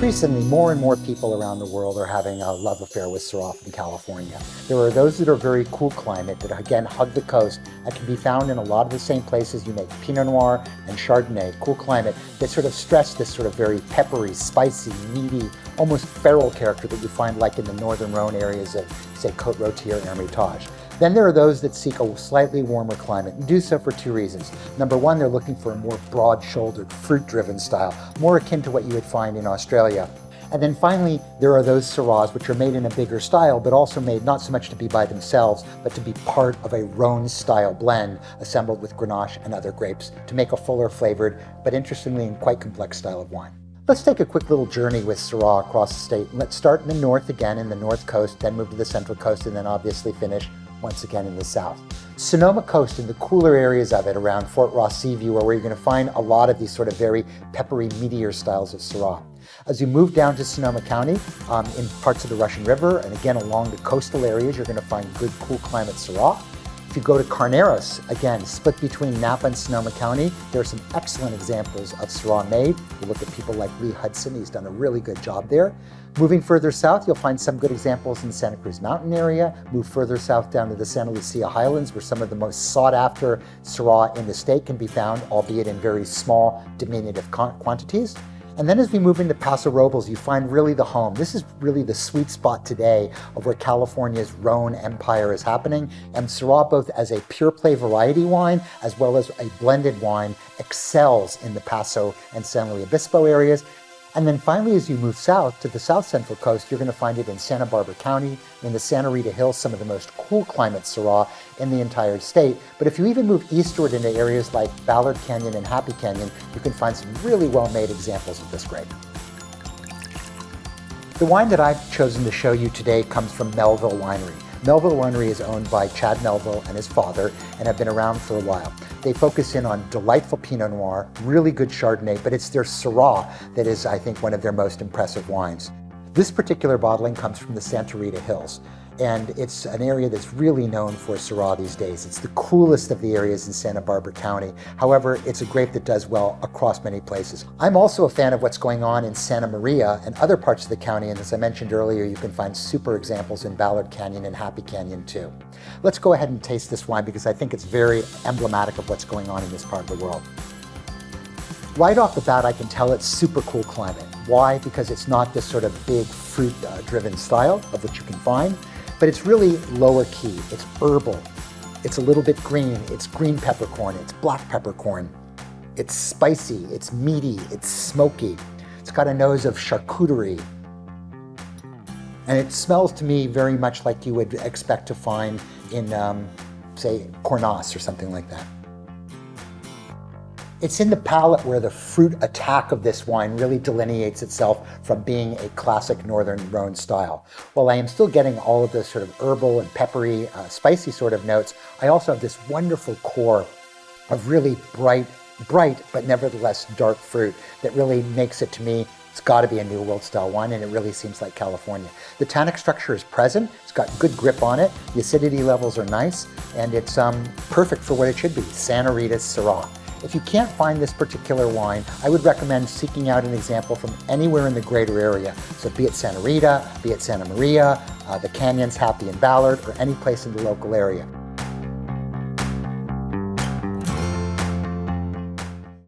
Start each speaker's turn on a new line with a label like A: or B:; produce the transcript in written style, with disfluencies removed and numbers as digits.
A: Increasingly, more and more people around the world are having a love affair with Syrah from California. There are those that are very cool climate that again hug the coast and can be found in a lot of the same places you make Pinot Noir and Chardonnay, cool climate, that sort of stress this sort of very peppery, spicy, meaty, almost feral character that you find like in the northern Rhone areas of, say, Côte-Rôtie or Hermitage. Then there are those that seek a slightly warmer climate and do so for two reasons. Number one, they're looking for a more broad-shouldered, fruit-driven style, more akin to what you would find in Australia. And then finally, there are those Syrahs which are made in a bigger style, but also made not so much to be by themselves, but to be part of a Rhone-style blend assembled with Grenache and other grapes to make a fuller flavored, but interestingly and quite complex style of wine. Let's take a quick little journey with Syrah across the state. Let's start in the north again, in the north coast, then move to the central coast, and then obviously finish once again in the south. Sonoma Coast and the cooler areas of it around Fort Ross Seaview are where you're going to find a lot of these sort of very peppery, meatier styles of Syrah. As you move down to Sonoma County, in parts of the Russian River, and again along the coastal areas, you're going to find good cool climate Syrah. If you go to Carneros, again, split between Napa and Sonoma County, there are some excellent examples of Syrah made. You look at people like Lee Hudson, he's done a really good job there. Moving further south, you'll find some good examples in the Santa Cruz Mountain area. Move further south down to the Santa Lucia Highlands, where some of the most sought after Syrah in the state can be found, albeit in very small, diminutive quantities. And then as we move into Paso Robles, you find really the home. This is really the sweet spot today of where California's Rhone empire is happening. And Syrah, both as a pure play variety wine, as well as a blended wine, excels in the Paso and San Luis Obispo areas. And then finally, as you move south to the south central coast, you're going to find it in Santa Barbara County, in the Santa Rita Hills, some of the most cool climate Syrah in the entire state. But if you even move eastward into areas like Ballard Canyon and Happy Canyon, you can find some really well-made examples of this grape. The wine that I've chosen to show you today comes from Melville Winery. Melville Winery is owned by Chad Melville and his father and have been around for a while. They focus in on delightful Pinot Noir, really good Chardonnay, but it's their Syrah that is, I think, one of their most impressive wines. This particular bottling comes from the Santa Rita Hills, and it's an area that's really known for Syrah these days. It's the coolest of the areas in Santa Barbara County. However, it's a grape that does well across many places. I'm also a fan of what's going on in Santa Maria and other parts of the county, and as I mentioned earlier, you can find super examples in Ballard Canyon and Happy Canyon too. Let's go ahead and taste this wine because I think it's very emblematic of what's going on in this part of the world. Right off the bat, I can tell it's super cool climate. Why? Because it's not this sort of big fruit-driven style of which you can find, but it's really lower key. It's herbal. It's a little bit green. It's green peppercorn. It's black peppercorn. It's spicy. It's meaty. It's smoky. It's got a nose of charcuterie. And it smells to me very much like you would expect to find in, say, Cornas or something like that. It's in the palate where the fruit attack of this wine really delineates itself from being a classic Northern Rhone style. While I am still getting all of those sort of herbal and peppery, spicy sort of notes, I also have this wonderful core of really bright, but nevertheless dark fruit that really makes it, to me, it's got to be a New World style wine, and it really seems like California. The tannic structure is present, it's got good grip on it, the acidity levels are nice, and it's perfect for what it should be, Santa Rita Syrah. If you can't find this particular wine, I would recommend seeking out an example from anywhere in the greater area. So be it Santa Rita, be it Santa Maria, the Canyons, Happy and Ballard, or any place in the local area.